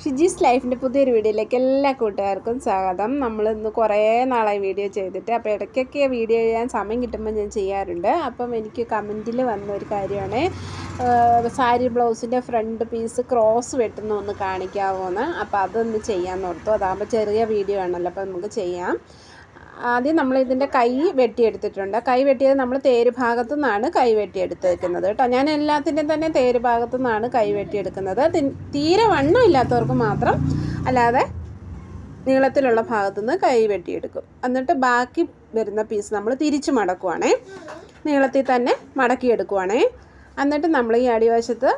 ഷിജീസ് ലൈഫിൻ്റെ പുതിയൊരു വീഡിയോയിലേക്ക് എല്ലാ കൂട്ടുകാർക്കും സ്വാഗതം. നമ്മളിന്ന് കുറേ നാളായി വീഡിയോ ചെയ്തിട്ട്, അപ്പോൾ ഇടയ്ക്കൊക്കെ വീഡിയോ ചെയ്യാൻ സമയം കിട്ടുമ്പോൾ ഞാൻ ചെയ്യാറുണ്ട്. അപ്പം എനിക്ക് കമൻറ്റിൽ വന്ന ഒരു കാര്യമാണ്, സാരി ബ്ലൗസിൻ്റെ ഫ്രണ്ട് പീസ് ക്രോസ് വെട്ടുന്ന ഒന്ന് കാണിക്കാമോ എന്ന്. അപ്പോൾ അതൊന്ന് ചെയ്യാമെന്ന് ഓർത്തു. അതാകുമ്പോൾ ചെറിയ വീഡിയോ ആണല്ലോ, അപ്പോൾ നമുക്ക് ചെയ്യാം. ആദ്യം നമ്മൾ ഇതിൻ്റെ കൈ വെട്ടിയെടുത്തിട്ടുണ്ട്. കൈ വെട്ടിയത് നമ്മൾ തേര് ഭാഗത്തു നിന്നാണ് കൈ വെട്ടിയെടുത്തേക്കുന്നത് കേട്ടോ. ഞാൻ എല്ലാത്തിൻ്റെയും തന്നെ തേര് ഭാഗത്തു നിന്നാണ് കൈ വെട്ടിയെടുക്കുന്നത്. തീരെ വണ്ണം ഇല്ലാത്തവർക്ക് മാത്രം, അല്ലാതെ നീളത്തിലുള്ള ഭാഗത്തു നിന്ന് കൈ വെട്ടിയെടുക്കും. എന്നിട്ട് ബാക്കി വരുന്ന പീസ് നമ്മൾ തിരിച്ച് മടക്കുവാണേ, നീളത്തിൽ തന്നെ മടക്കിയെടുക്കുവാണേ. എന്നിട്ട് നമ്മൾ ഈ അടിവശത്ത്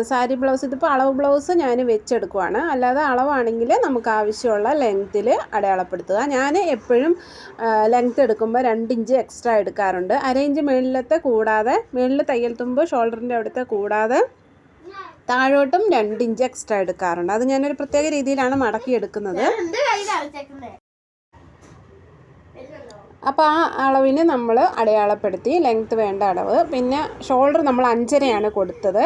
സാരി ബ്ലൗസ്, ഇതിപ്പോൾ അളവ് ബ്ലൗസ് ഞാൻ വെച്ചെടുക്കുവാണ്. അല്ലാതെ അളവാണെങ്കിൽ നമുക്ക് ആവശ്യമുള്ള ലെങ്ത്തിൽ അടയാളപ്പെടുത്തുക. ഞാൻ എപ്പോഴും ലെങ്ത്ത് എടുക്കുമ്പോൾ 2 ഇഞ്ച് എക്സ്ട്രാ എടുക്കാറുണ്ട്. 1/2 ഇഞ്ച് മുകളിലത്തെ കൂടാതെ, മുകളിൽ തയ്യൽ തുമ്പ് ഷോൾഡറിൻ്റെ അവിടുത്തെ കൂടാതെ താഴോട്ടും 2 ഇഞ്ച് എക്സ്ട്രാ എടുക്കാറുണ്ട്. അത് ഞാനൊരു പ്രത്യേക രീതിയിലാണ് മടക്കിയെടുക്കുന്നത്. അപ്പോൾ ആ അളവിന് നമ്മൾ അടയാളപ്പെടുത്തി, ലെങ്ത്ത് വേണ്ട അളവ്. പിന്നെ ഷോൾഡർ നമ്മൾ 5.5 കൊടുത്തത്.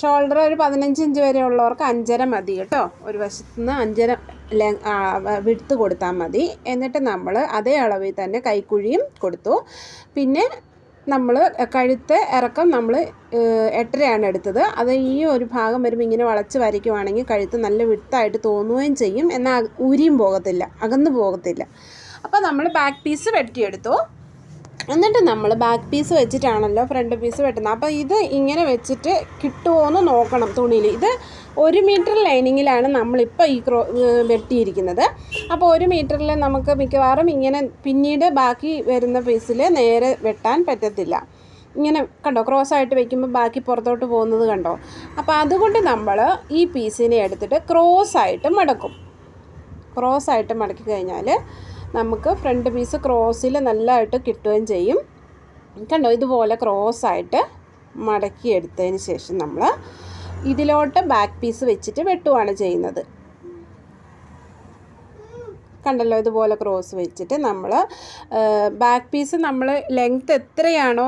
ഷോൾഡർ ഒരു 15 ഇഞ്ച് വരെ ഉള്ളവർക്ക് 5.5 മതി കേട്ടോ. ഒരു വശത്ത് നിന്ന് 5.5 വിടുത്ത് കൊടുത്താൽ മതി. എന്നിട്ട് നമ്മൾ അതേ അളവിൽ തന്നെ കൈക്കുഴിയും കൊടുത്തു. പിന്നെ നമ്മൾ കഴുത്ത് ഇറക്കം നമ്മൾ 8.5 എടുത്തത്. അത് ഈ ഒരു ഭാഗം വരുമ്പോൾ ഇങ്ങനെ വളച്ച് വരയ്ക്കുവാണെങ്കിൽ കഴുത്ത് നല്ല വിട്ടായിട്ട് തോന്നുകയും ചെയ്യും, എന്നാൽ ഊരിയും പോകത്തില്ല, അകന്നു പോകത്തില്ല. അപ്പോൾ നമ്മൾ ബാക്ക് പീസ് വെട്ടിയെടുത്തു. എന്നിട്ട് നമ്മൾ ബാക്ക് പീസ് വെച്ചിട്ടാണല്ലോ ഫ്രണ്ട് പീസ് വെട്ടുന്നത്. അപ്പോൾ ഇത് ഇങ്ങനെ വെച്ചിട്ട് കിട്ടുമോ എന്ന് നോക്കണം തുണിയിൽ. ഇത് 1 മീറ്റർ ലൈനിങ്ങിലാണ് നമ്മളിപ്പോൾ ഈ വെട്ടിയിരിക്കുന്നത്. അപ്പോൾ 1 മീറ്ററിൽ നമുക്ക് മിക്കവാറും ഇങ്ങനെ പിന്നീട് ബാക്കി വരുന്ന പീസിൽ നേരെ വെട്ടാൻ പറ്റത്തില്ല. ഇങ്ങനെ കണ്ടോ, ക്രോസായിട്ട് വയ്ക്കുമ്പോൾ ബാക്കി പുറത്തോട്ട് പോകുന്നത് കണ്ടോ. അപ്പോൾ അതുകൊണ്ട് നമ്മൾ ഈ പീസിനെ എടുത്തിട്ട് ക്രോസായിട്ട് മടക്കും. ക്രോസായിട്ട് മടക്കി കഴിഞ്ഞാൽ നമുക്ക് ഫ്രണ്ട് പീസ് ക്രോസിൽ നല്ലതായിട്ട് കിട്ടുകയും ചെയ്യും. കണ്ടോ, ഇതുപോലെ ക്രോസായിട്ട് മടക്കിയെടുത്തതിന് ശേഷം നമ്മൾ ഇതിലോട്ട് ബാക്ക് പീസ് വെച്ചിട്ട് വെട്ടുകയാണ് ചെയ്യുന്നത്. കണ്ടല്ലോ, ഇതുപോലെ ക്രോസ് വെച്ചിട്ട് നമ്മൾ ബാക്ക് പീസ് നമ്മൾ ലെങ്ത്ത് എത്രയാണോ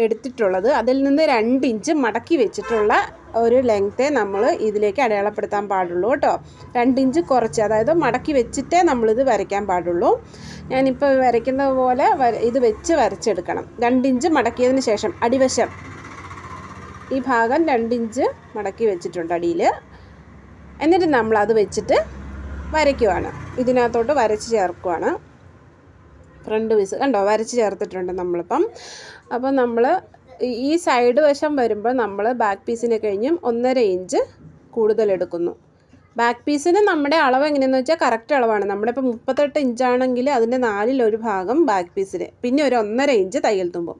എടുത്തിട്ടുള്ളത് അതിൽ നിന്ന് 2 ഇഞ്ച് മടക്കി വെച്ചിട്ടുള്ള ഒരു ലെങ്ത്തേ നമ്മൾ ഇതിലേക്ക് അടയാളപ്പെടുത്താൻ പാടുള്ളൂ കേട്ടോ. 2 ഇഞ്ച് കുറച്ച്, അതായത് മടക്കി വെച്ചിട്ടേ നമ്മളിത് വരയ്ക്കാൻ പാടുള്ളൂ. ഞാനിപ്പോൾ വരയ്ക്കുന്നത് പോലെ ഇത് വെച്ച് വരച്ചെടുക്കണം. 2 ഇഞ്ച് മടക്കിയതിന് ശേഷം അടിവശം ഈ ഭാഗം 2 ഇഞ്ച് മടക്കി വെച്ചിട്ടുണ്ട് അടിയിൽ. എന്നിട്ട് നമ്മളത് വെച്ചിട്ട് വരയ്ക്കുവാണ്, ഇതിനകത്തോട്ട് വരച്ച് ചേർക്കുവാണ്. ഫ്രണ്ട് പീസ് കണ്ടോ വരച്ച് ചേർത്തിട്ടുണ്ട് നമ്മളിപ്പം. അപ്പം നമ്മൾ ഈ സൈഡ് വശം വരുമ്പോൾ നമ്മൾ ബാക്ക് പീസിനെ കഴിഞ്ഞും 1.5 ഇഞ്ച് കൂടുതൽ എടുക്കുന്നു. ബാക്ക് പീസിന് നമ്മുടെ അളവ് എങ്ങനെയാണെന്ന് വെച്ചാൽ കറക്റ്റ് അളവാണ്. നമ്മളിപ്പോൾ 38 ഇഞ്ചാണെങ്കിൽ അതിൻ്റെ 4/1 ഭാഗം ബാക്ക് പീസിന്, പിന്നെ ഒരു 1.5 ഇഞ്ച് തയ്യൽ തുമ്പും.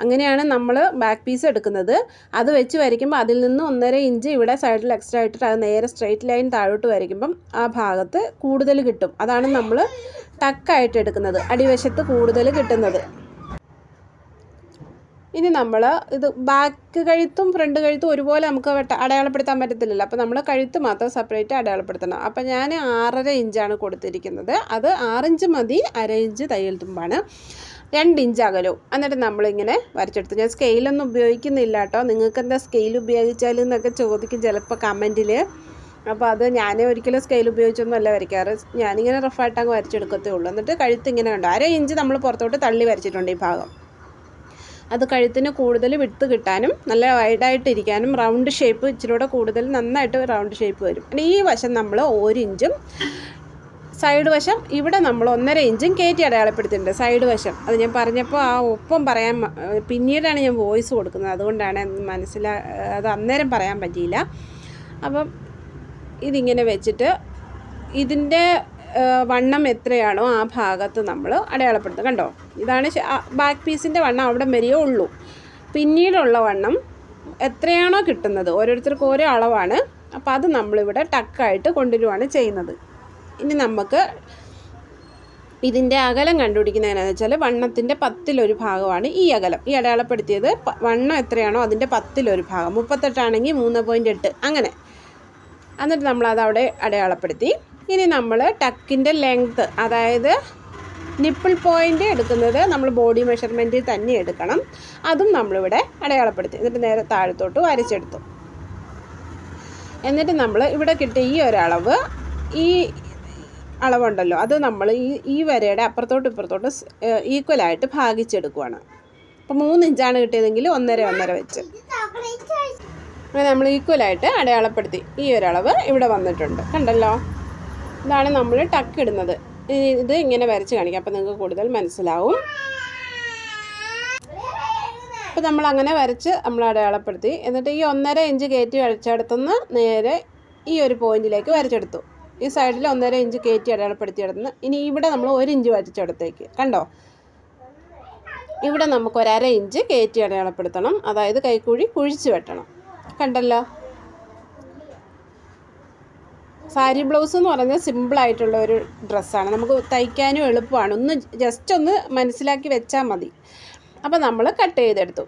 അങ്ങനെയാണ് നമ്മൾ ബാക്ക് പീസ് എടുക്കുന്നത്. അത് വെച്ച് വരയ്ക്കുമ്പോൾ അതിൽ നിന്ന് 1.5 ഇഞ്ച് ഇവിടെ സൈഡിൽ എക്സ്ട്രാ ഇട്ടിട്ട് അത് നേരെ സ്ട്രെയിറ്റ് ലൈൻ താഴോട്ട് വരയ്ക്കുമ്പം ആ ഭാഗത്ത് കൂടുതൽ കിട്ടും. അതാണ് നമ്മൾ ടക്കായിട്ട് എടുക്കുന്നത്, അടിവശത്ത് കൂടുതൽ കിട്ടുന്നത്. ഇനി നമ്മൾ ഇത് ബാക്ക് കഴുത്തും ഫ്രണ്ട് കഴുത്തും ഒരുപോലെ നമുക്ക് അടയാളപ്പെടുത്താൻ പറ്റത്തില്ലല്ലോ. അപ്പോൾ നമ്മൾ കഴുത്ത് മാത്രം സെപ്പറേറ്റ് അടയാളപ്പെടുത്തണം. അപ്പോൾ ഞാൻ 6.5 ഇഞ്ചാണ് കൊടുത്തിരിക്കുന്നത്. അത് 6 ഇഞ്ച് മതി, 1/2 ഇഞ്ച് തയ്യൽ തുമ്പാണ്, 2 ഇഞ്ച് അകലവും. എന്നിട്ട് നമ്മളിങ്ങനെ വരച്ചെടുത്തു. ഞാൻ സ്കെയിലൊന്നും ഉപയോഗിക്കുന്നില്ല കേട്ടോ. നിങ്ങൾക്ക് എന്താ സ്കെയിൽ ഉപയോഗിച്ചാൽ എന്നൊക്കെ ചോദിക്കും ചിലപ്പോൾ കമൻറ്റിൽ. അപ്പോൾ അത് ഞാൻ ഒരിക്കലും സ്കെയിൽ ഉപയോഗിച്ചൊന്നും അല്ല വരയ്ക്കാറ്. ഞാനിങ്ങനെ റഫായിട്ട് അങ്ങ് വരച്ചെടുക്കത്തേ ഉള്ളൂ. എന്നിട്ട് കഴുത്ത് ഇങ്ങനെ കണ്ടോ 1/2 ഇഞ്ച് നമ്മൾ പുറത്തോട്ട് തള്ളി വരച്ചിട്ടുണ്ട് ഈ ഭാഗം. അത് കഴുത്തിന് കൂടുതൽ വിട്ട് കിട്ടാനും നല്ല വൈഡായിട്ടിരിക്കാനും റൗണ്ട് ഷേപ്പ് ഇച്ചിരൂടെ കൂടുതൽ നന്നായിട്ട് റൗണ്ട് ഷേപ്പ് വരും. പിന്നെ ഈ വശം നമ്മൾ 1 ഇഞ്ചും സൈഡ് വശം ഇവിടെ നമ്മൾ 1.5 ഇഞ്ചും കയറ്റി അടയാളപ്പെടുത്തിയിട്ടുണ്ട്. സൈഡ് വശം അത് ഞാൻ പറഞ്ഞപ്പോൾ ആ ഒപ്പം പറയാൻ പിന്നീടാണ് ഞാൻ വോയിസ് കൊടുക്കുന്നത്, അതുകൊണ്ടാണ് അത് അന്നേരം പറയാൻ പറ്റിയില്ല. അപ്പം ഇതിങ്ങനെ വെച്ചിട്ട് ഇതിൻ്റെ വണ്ണം എത്രയാണോ ആ ഭാഗത്ത് നമ്മൾ അടയാളപ്പെടുത്തുക. കണ്ടോ, ഇതാണ് ബാക്ക് പീസിൻ്റെ വണ്ണം, അവിടെ വരെയേ ഉള്ളൂ. പിന്നീടുള്ള വണ്ണം എത്രയാണോ കിട്ടുന്നത് ഓരോരുത്തർക്കും ഓരോ അളവാണ്. അപ്പോൾ അത് നമ്മളിവിടെ ടക്കായിട്ട് കൊണ്ടുവരുവാണ് ചെയ്യുന്നത്. ഇനി നമുക്ക് ഇതിൻ്റെ അകലം കണ്ടുപിടിക്കുന്നതിനാന്ന് വെച്ചാൽ വണ്ണത്തിൻ്റെ 10/1 ഭാഗമാണ് ഈ അകലം. ഈ അടയാളപ്പെടുത്തിയത് വണ്ണം എത്രയാണോ അതിൻ്റെ 10/1 ഭാഗം. 38 ആണെങ്കിൽ 3.8 അങ്ങനെ. എന്നിട്ട് നമ്മളത് അവിടെ അടയാളപ്പെടുത്തി. ഇനി നമ്മൾ ടക്കിൻ്റെ ലെങ്ത്ത്, അതായത് നിപ്പിൾ പോയിൻ്റ് എടുക്കുന്നത് നമ്മൾ ബോഡി മെഷർമെൻറ്റിൽ തന്നെ എടുക്കണം. അതും നമ്മളിവിടെ അടയാളപ്പെടുത്തി. എന്നിട്ട് നേരെ താഴത്തോട്ട് വരച്ചെടുത്തു. എന്നിട്ട് നമ്മൾ ഇവിടെ കിട്ടിയ ഈ ഒരളവ്, ഈ അളവുണ്ടല്ലോ, അത് നമ്മൾ ഈ വരയുടെ അപ്പുറത്തോട്ട് ഇപ്പുറത്തോട്ട് ഈക്വലായിട്ട് ഭാഗിച്ചെടുക്കുകയാണ്. അപ്പോൾ 3 ഇഞ്ചാണ് കിട്ടിയതെങ്കിൽ 1.5 വെച്ച് അങ്ങനെ നമ്മൾ ഈക്വലായിട്ട് അടയാളപ്പെടുത്തി. ഈ ഒരളവ് ഇവിടെ വന്നിട്ടുണ്ട്, കണ്ടല്ലോ. ഇതാണ് നമ്മൾ ടക്ക് ഇടുന്നത്. ഇത് ഇങ്ങനെ വരച്ച് കാണിക്കാം, അപ്പോൾ നിങ്ങൾക്ക് കൂടുതൽ മനസ്സിലാവും. അപ്പോൾ നമ്മൾ അങ്ങനെ വരച്ച് നമ്മൾ അടയാളപ്പെടുത്തി. എന്നിട്ട് ഈ 1.5 ഇഞ്ച് കയറ്റി വരച്ചെടുത്തുനിന്ന് നേരെ ഈ ഒരു പോയിന്റിലേക്ക് വരച്ചെടുത്തു. ഈ സൈഡിൽ 1.5 ഇഞ്ച് കയറ്റി അടയാളപ്പെടുത്തിയെടുത്തുനിന്ന് ഇനി ഇവിടെ നമ്മൾ 1 ഇഞ്ച് വരച്ചെടുത്തേക്ക്, കണ്ടോ. ഇവിടെ നമുക്ക് 1/2 ഇഞ്ച് കയറ്റി അടയാളപ്പെടുത്തണം, അതായത് കൈക്കുഴി കുഴിച്ച് വെട്ടണം, കണ്ടല്ലോ. സാരി ബ്ലൗസ് എന്ന് പറയുന്നത് സിമ്പിളായിട്ടുള്ള ഒരു ഡ്രസ്സാണ്, നമുക്ക് തയ്ക്കാനും എളുപ്പമാണ്. ജസ്റ്റ് ഒന്ന് മനസ്സിലാക്കി വെച്ചാൽ മതി. അപ്പോൾ നമ്മൾ കട്ട് ചെയ്തെടുത്തു,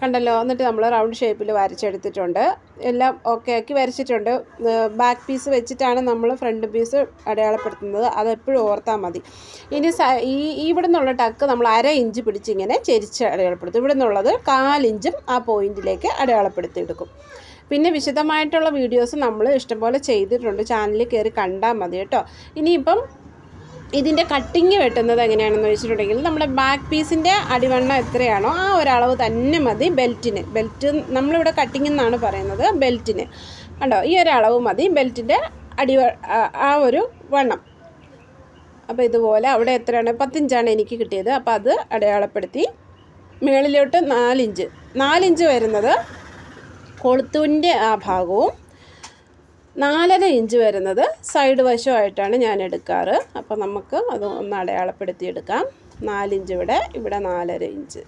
കണ്ടല്ലോ. എന്നിട്ട് നമ്മൾ റൗണ്ട് ഷേപ്പിൽ വരച്ചെടുത്തിട്ടുണ്ട്, എല്ലാം ഓക്കെ ആക്കി വരച്ചിട്ടുണ്ട്. ബാക്ക് പീസ് വെച്ചിട്ടാണ് നമ്മൾ ഫ്രണ്ട് പീസ് അടയാളപ്പെടുത്തുന്നത്, അതെപ്പോഴും ഓർത്താൽ മതി. ഇനി ഇവിടെ നിന്നുള്ള ടക്ക് നമ്മൾ 1/2 ഇഞ്ച് പിടിച്ചിങ്ങനെ ചെരിച്ച് അടയാളപ്പെടുത്തും. ഇവിടെ നിന്നുള്ളത് 1/4 ഇഞ്ചും ആ പോയിന്റിലേക്ക് അടയാളപ്പെടുത്തിയെടുക്കും. പിന്നെ വിശദമായിട്ടുള്ള വീഡിയോസ് നമ്മൾ ഇഷ്ടംപോലെ ചെയ്തിട്ടുണ്ട്, ചാനലിൽ കയറി കണ്ടാൽ മതി കേട്ടോ. ഇനിയിപ്പം ഇതിൻ്റെ കട്ടിങ് വെട്ടുന്നത് എങ്ങനെയാണെന്ന് വെച്ചിട്ടുണ്ടെങ്കിൽ നമ്മുടെ ബാക്ക് പീസിൻ്റെ അടിവണ്ണം എത്രയാണോ ആ ഒരളവ് തന്നെ മതി ബെൽറ്റിന്. ബെൽറ്റ് നമ്മളിവിടെ കട്ടിങ് എന്നാണ് പറയുന്നത്, ബെൽറ്റിന് കണ്ടോ. ഈ ഒരളവ് മതി ബെൽറ്റിൻ്റെ ആ ഒരു വണ്ണം. അപ്പോൾ ഇതുപോലെ അവിടെ എത്രയാണ് 10 ഇഞ്ചാണ് എനിക്ക് കിട്ടിയത്. അപ്പോൾ അത് അടയാളപ്പെടുത്തി മുകളിലോട്ട് 4 ഇഞ്ച് വരുന്നത് കൊളുത്തുവിൻ്റെ ആ ഭാഗവും 4.5 ഇഞ്ച് വരുന്നത് സൈഡ് വശമായിട്ടാണ് ഞാൻ എടുക്കാറ്. അപ്പോൾ നമുക്ക് അത് ഒന്ന് അടയാളപ്പെടുത്തിയെടുക്കാം. 4 ഇഞ്ച് ഇവിടെ 4.5 ഇഞ്ച്.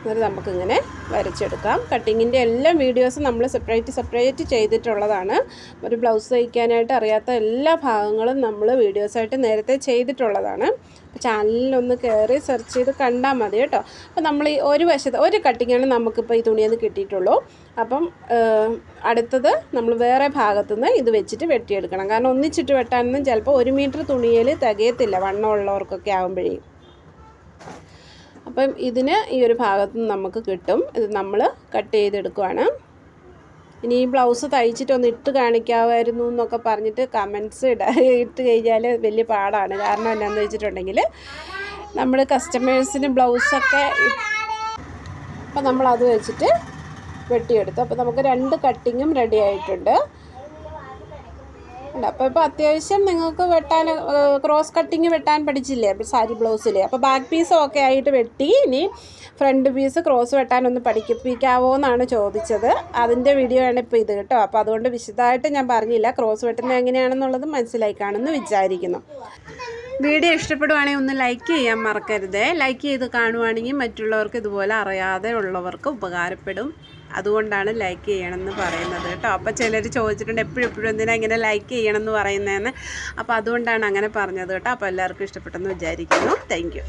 എന്നിട്ട് നമുക്കിങ്ങനെ വരച്ചെടുക്കാം. കട്ടിങ്ങിൻ്റെ എല്ലാ വീഡിയോസും നമ്മൾ സെപ്പറേറ്റ് ചെയ്തിട്ടുള്ളതാണ്. ഒരു ബ്ലൗസ് തയ്ക്കാനായിട്ട് അറിയാത്ത എല്ലാ ഭാഗങ്ങളും നമ്മൾ വീഡിയോസായിട്ട് നേരത്തെ ചെയ്തിട്ടുള്ളതാണ്. അപ്പോൾ ചാനലിലൊന്ന് കയറി സെർച്ച് ചെയ്ത് കണ്ടാൽ മതി കേട്ടോ. അപ്പോൾ നമ്മൾ ഈ ഒരു കട്ടിങ്ങാണ് നമുക്കിപ്പോൾ ഈ തുണിയിൽ കിട്ടിയിട്ടുള്ളൂ. അപ്പം അടുത്തത് നമ്മൾ വേറെ ഭാഗത്തുനിന്ന് ഇത് വെച്ചിട്ട് വെട്ടിയെടുക്കണം. കാരണം ഒന്നിച്ചിട്ട് വെട്ടാനൊന്നും ചിലപ്പോൾ 1 മീറ്റർ തുണിയിൽ തികയത്തില്ല, വണ്ണമുള്ളവർക്കൊക്കെ ആകുമ്പോഴേ. അപ്പം ഇതിന് ഈ ഒരു ഭാഗത്ത് നിന്ന് നമുക്ക് കിട്ടും. ഇത് നമ്മൾ കട്ട് ചെയ്തെടുക്കുവാണ്. ഇനി ഈ ബ്ലൗസ് തയ്ച്ചിട്ടൊന്ന് ഇട്ട് കാണിക്കാമായിരുന്നു എന്നൊക്കെ പറഞ്ഞിട്ട് കമൻസ് ഇട്ട് കഴിഞ്ഞാൽ വലിയ പാടാണ്. കാരണം എന്നാന്ന് വെച്ചിട്ടുണ്ടെങ്കിൽ നമ്മൾ കസ്റ്റമേഴ്സിന് ബ്ലൗസൊക്കെ അപ്പോൾ നമ്മളത് വെച്ചിട്ട് വെട്ടിയെടുത്തു. അപ്പോൾ നമുക്ക് 2 കട്ടിങ്ങും റെഡി ആയിട്ടുണ്ട്. അപ്പോൾ അത്യാവശ്യം നിങ്ങൾക്ക് വെട്ടാൻ ക്രോസ് കട്ടിങ് വെട്ടാൻ പഠിച്ചില്ലേ സാരി ബ്ലൗസിൽ. അപ്പോൾ ബാക്ക് പീസ് ഓക്കെ ആയിട്ട് വെട്ടി. ഇനി ഫ്രണ്ട് പീസ് ക്രോസ് വെട്ടാനൊന്ന് പഠിപ്പിക്കാവോ എന്നാണ് ചോദിച്ചത്. അതിൻ്റെ വീഡിയോ ആണ് ഇപ്പോൾ ഇത് കേട്ടോ. അപ്പോൾ അതുകൊണ്ട് വിശദമായിട്ട് ഞാൻ പറഞ്ഞില്ല. ക്രോസ് വെട്ടുന്നത് എങ്ങനെയാണെന്നുള്ളത് മനസ്സിലായി കാണുമെന്ന് വിചാരിക്കുന്നു. വീഡിയോ ഇഷ്ടപ്പെടുവാണെങ്കിൽ ഒന്ന് ലൈക്ക് ചെയ്യാൻ മറക്കരുത്. ലൈക്ക് ചെയ്ത് കാണുവാണെങ്കിൽ മറ്റുള്ളവർക്ക് ഇതുപോലെ അറിയാതെ ഉള്ളവർക്ക് ഉപകാരപ്പെടും. അതുകൊണ്ടാണ് ലൈക്ക് ചെയ്യണമെന്ന് പറയുന്നത് കേട്ടോ. അപ്പോൾ ചിലർ ചോദിച്ചിട്ടുണ്ട് എപ്പോഴും എന്തിനാ ഇങ്ങനെ ലൈക്ക് ചെയ്യണമെന്ന് പറയുന്നതെന്ന്. അപ്പോൾ അതുകൊണ്ടാണ് അങ്ങനെ പറഞ്ഞത് കേട്ടോ. അപ്പോൾ എല്ലാവർക്കും ഇഷ്ടപ്പെട്ടെന്ന് വിചാരിക്കുന്നു. Thank you.